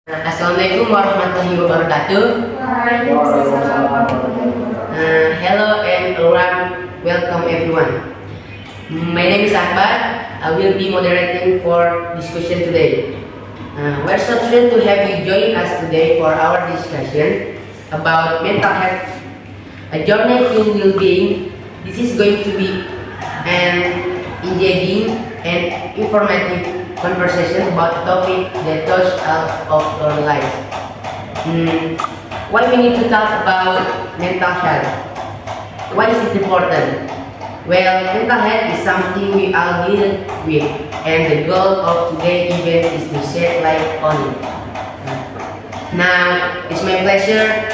Assalamualaikum warahmatullahi wabarakatuh. Hello and welcome everyone. My name is Akbar. I will be moderating for discussion today. We're so thrilled to have you join us today for our discussion about mental health, a journey to well-being. This is going to be an engaging and informative conversation about a topic that touches all of our lives. Why we need to talk about mental health? Why is it important? Well, mental health is something we all deal with, and the goal of today's event is to shed light on it. Now, it's my pleasure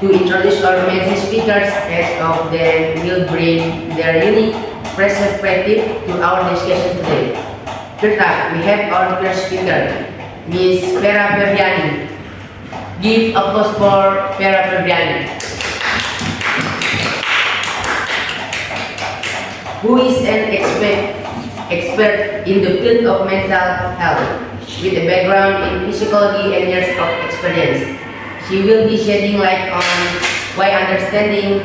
to introduce our amazing speakers as of them will bring their unique perspective to our discussion today. First up, we have our first speaker, Ms. Vera Febriani. Give applause for Vera Febriani, who is an expert in the field of mental health, with a background in psychology and years of experience. She will be shedding light on why understanding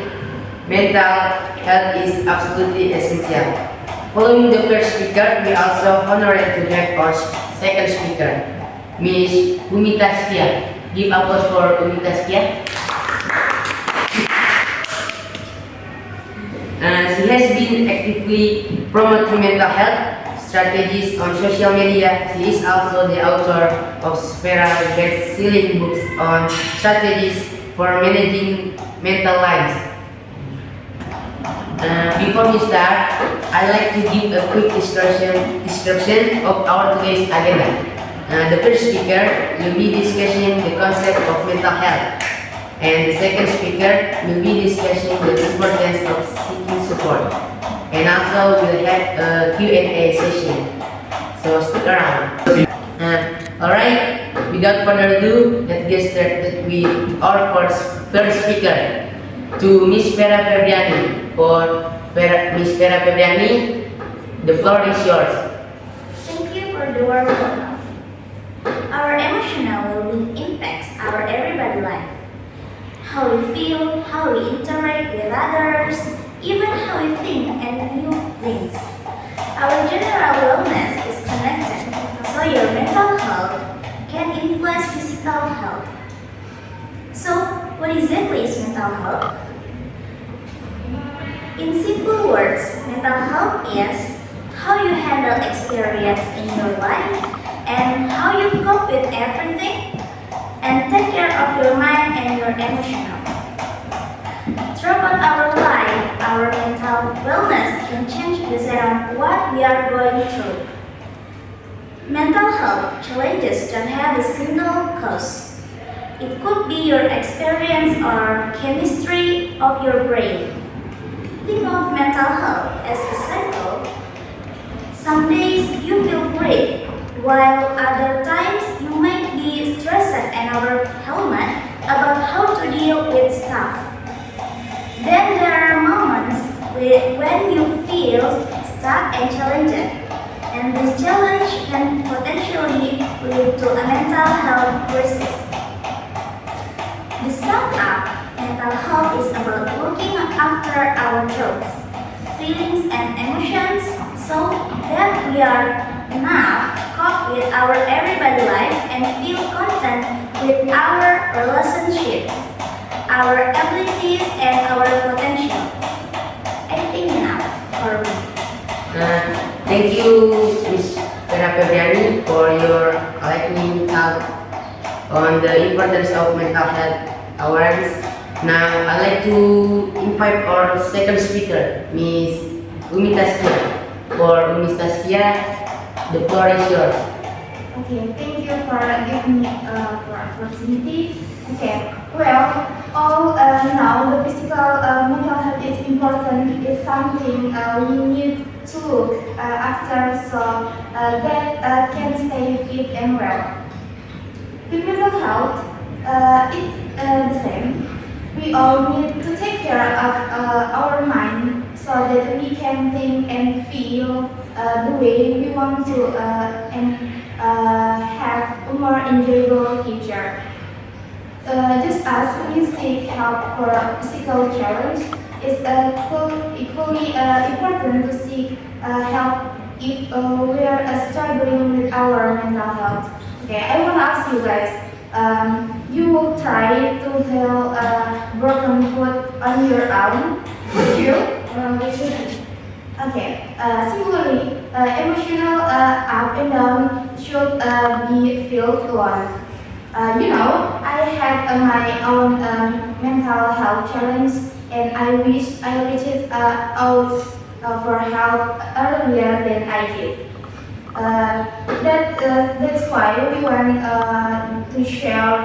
mental health is absolutely essential. Following the first speaker, we also honored to have our second speaker, Ms. Umi Taskia. Give applause for Umi Taskia. She has been actively promoting mental health strategies on social media. She is also the author of several best-selling books on strategies for managing mental lives. Before we start, I'd like to give a quick description of our today's agenda. The first speaker will be discussing the concept of mental health, and the second speaker will be discussing the importance of seeking support. And also we'll have a Q&A session, so stick around. Alright, without further ado, let's get started with our first speaker, to Ms. Vera Febriani. Ms. Vera Febriani, the floor is yours. Thank you for the warm welcome. Our emotional well-being impacts our everyday life. How we feel, how we interact with others, even how we think and view things. Our general wellness is connected, so your mental health can influence physical health. So, what exactly is mental health? In simple words, mental health is how you handle experience in your life and how you cope with everything and take care of your mind and your emotional. Throughout our life, our mental wellness can change based on what we are going through. Mental health challenges don't have a single cause. It could be your experience or chemistry of your brain. Think of mental health as a cycle. Some days you feel great, while other times you might be stressed and overwhelmed about how to deal with stuff. Then there are moments when you feel stuck and challenged, and this challenge can potentially lead to a mental health crisis. To sum up, mental health is about looking after our thoughts, feelings and emotions so that we are enough to cope with our everyday life and feel content with our relationships, our abilities and our potential. I think enough for me. Thank you, Ms. Vera Febriani, for your enlightening talk on the importance of mental health awareness. Now, I'd like to invite our second speaker, Ms. Umi Taskia. For Umi Taskia, the floor is yours. Okay, thank you for giving me for opportunity. Okay, well, all now the physical mental health is important. It's something we need to look after so that can stay fit and well. With mental health, it's the same. We all need to take care of our mind so that we can think and feel the way we want to and have more enjoyable future. Just as when you seek help for a physical challenge, it's equally important to seek help if we are struggling with our mental health. Okay, I want to ask you guys, you will try to heal a broken foot on your own? Would you? We shouldn't. Okay, similarly, emotional up and down should be felt alone. I had my own mental health challenge, and I wish I reached out for help earlier than I did. That's why we want to share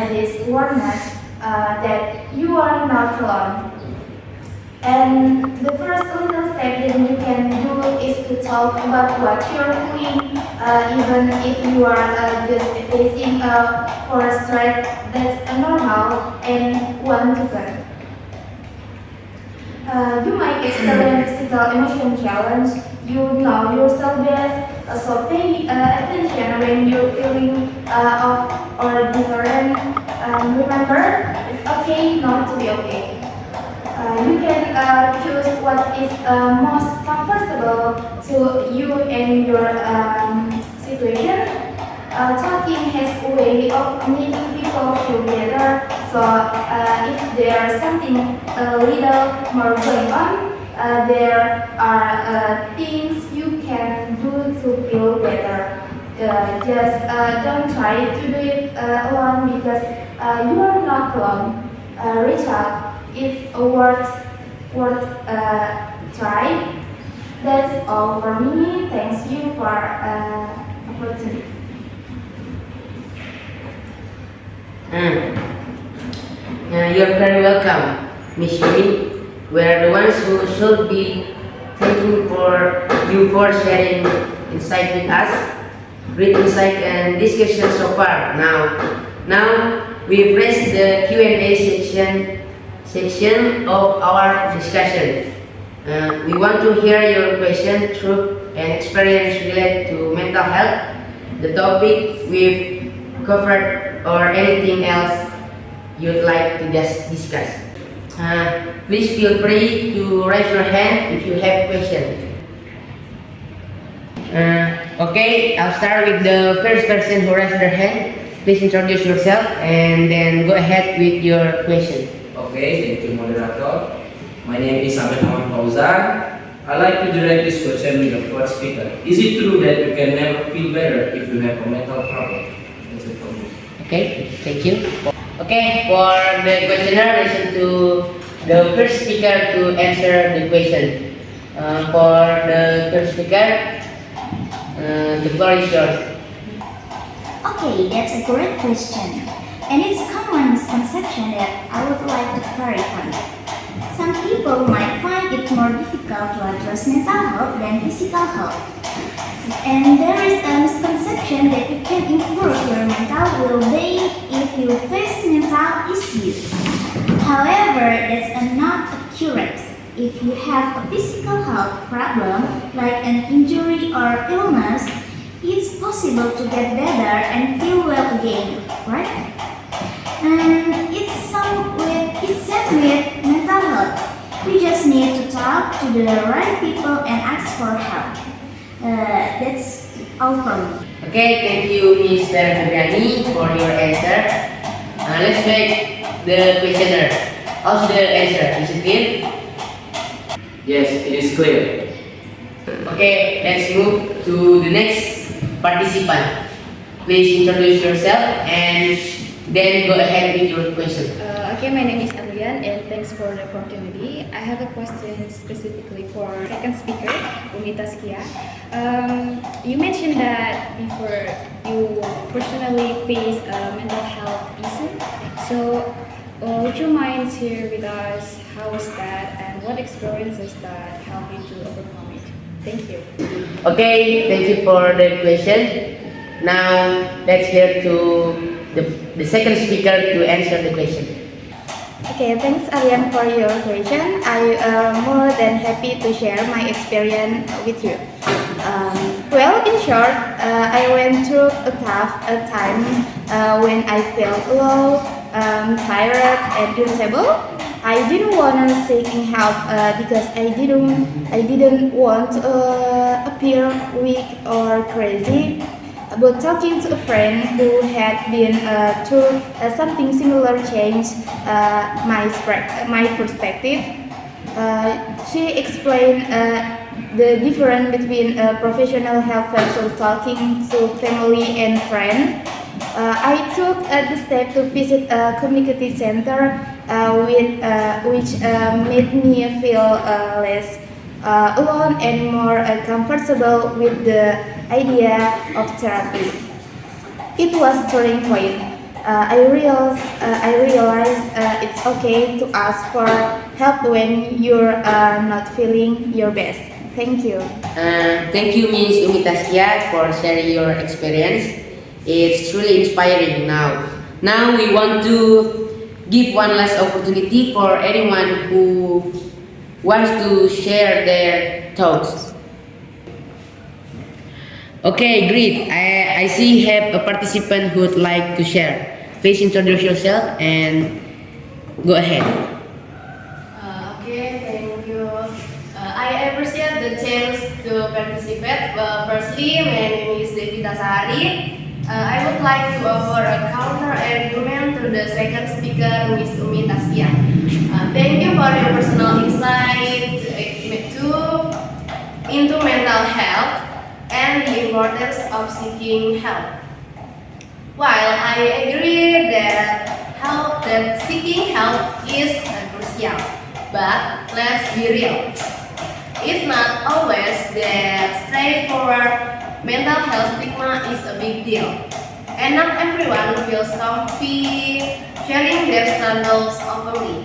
this awareness that you are not alone. And the first little step that you can do is to talk about what you're feeling, even if you are just facing for a stress that's normal and one to turn. You might experience physical emotion challenge. You know yourself best, so pay attention when you're feeling off or different. Remember, it's okay not to be okay. You can choose what is most comfortable to you and your situation. Talking has a way of making people feel better. So if there's something a little more going on, there are things you can do to feel better. Just don't try to do it alone because you are not alone. Reach out. It's worth try. That's all for me. Thanks you for opportunity. You're very welcome, Miss Yumi. We're the ones who should be thanking for you for sharing insight with us. Great insight and discussion so far. Now we've reached the Q&A section of our discussion. We want to hear your question, truth, and experience related to mental health, the topic we've covered, or anything else you'd like to just discuss. Please feel free to raise your hand if you have questions. Okay, I'll start with the first person who raised their hand. Please introduce yourself and then go ahead with your question. Okay, thank you, Moderator. My name is Shamid Ahmad Fauzan. I'd like to direct this question to the first speaker. Is it true that you can never feel better if you have a mental problem? That's it from me. Okay, thank you. Okay, for the questioner, listen to the first speaker to answer the question. For the first speaker, the floor is yours. Okay, that's a great question. And it's a common misconception that I would like to clarify. Some people might find it more difficult to address mental health than physical health. And there is a misconception that you can improve your mental well-being if you face mental issues. However, that's not accurate. If you have a physical health problem, like an injury or illness, it's possible to get better and feel well again, right? And it's same with mental health. We just need to talk to the right people and ask for help. That's all from me. Okay, thank you, Ms. Vera Febriani, for your answer. Let's make the questioner. How's the answer? Is it clear? Yes, it is clear. Okay, let's move to the next participant. Please introduce yourself and then go ahead with your question. Okay, my name is Arliyan and thanks for the opportunity. I have a question specifically for second speaker, Umi Taskia. You mentioned that before you personally face a mental health issue. So, would you mind share with us how was that and what experiences that helped you to overcome it? Thank you. Okay, thank you for the question. Now, let's hear to the second speaker to answer the question. Okay, thanks Arliyan for your question. I am more than happy to share my experience with you. In short, I went through a tough time when I felt low, tired, and irritable. I didn't want to seeking help because I didn't want to appear weak or crazy. But talking to a friend who had been through something similar changed my perspective. She explained the difference between professional help versus talking to family and friends. I took the step to visit a community center, which made me feel less alone and more comfortable with the idea of therapy. It was turning point. I realized it's okay to ask for help when you're not feeling your best. Thank you. Thank you, Ms. Umi Taskia, for sharing your experience. It's truly inspiring now. Now we want to give one last opportunity for anyone who wants to share their thoughts. Okay, great. I see you have a participant who would like to share. Please introduce yourself and go ahead. Okay, thank you. I appreciate the chance to participate. Firstly, my name is Devitha Sari. I would like to offer a counter argument to the second speaker, Ms. Umi Taskia. Thank you for your personal insight into mental health and the importance of seeking help. While I agree that seeking help is crucial, but let's be real. It's not always that straightforward. Mental health stigma is a big deal, and not everyone feels comfy sharing their struggles openly,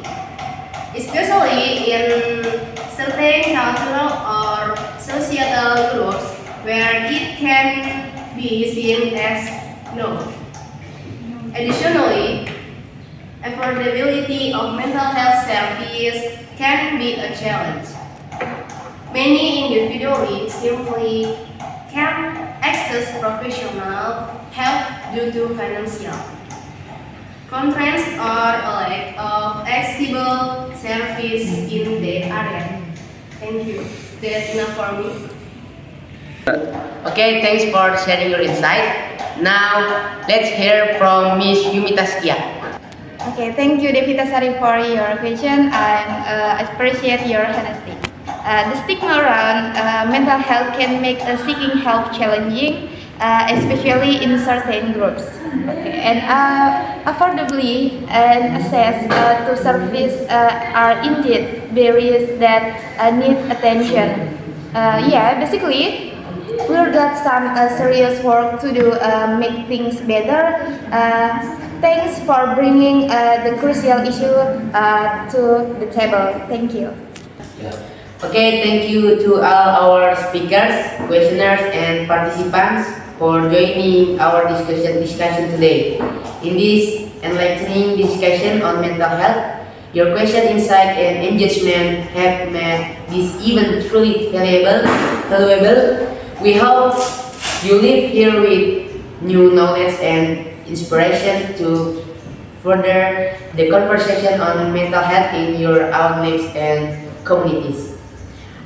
especially in certain cultural or societal groups where it can be seen as no. Additionally, affordability of mental health services can be a challenge. Many individuals simply can't access professional help due to financial constraints or a lack of accessible service in the area. Thank you. That's enough for me. Okay, thanks for sharing your insight. Now, let's hear from Miss Umi Taskia. Okay, thank you, Devitha Sari, for your question. I appreciate your honesty. The stigma around mental health can make seeking help challenging, especially in certain groups. Okay. And affordably and access to service are indeed barriers that need attention. Basically, we've got some serious work to do make things better. Thanks for bringing the crucial issue to the table. Thank you. Okay, thank you to all our speakers, questioners, and participants for joining our discussion today. In this enlightening discussion on mental health, your question, insight, and engagement have made this event truly valuable. We hope you leave here with new knowledge and inspiration to further the conversation on mental health in your own lives and communities.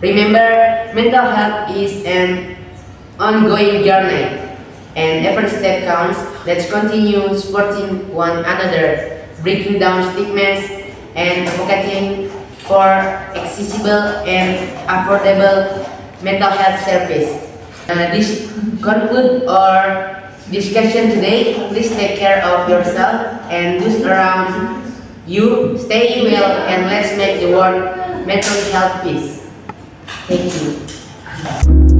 Remember, mental health is an ongoing journey, and every step counts. Let's continue supporting one another, breaking down stigmas, and advocating for accessible and affordable mental health service. This concludes our discussion today. Please take care of yourself and those around you. Stay well, and let's make the world mental health peace. Thank you.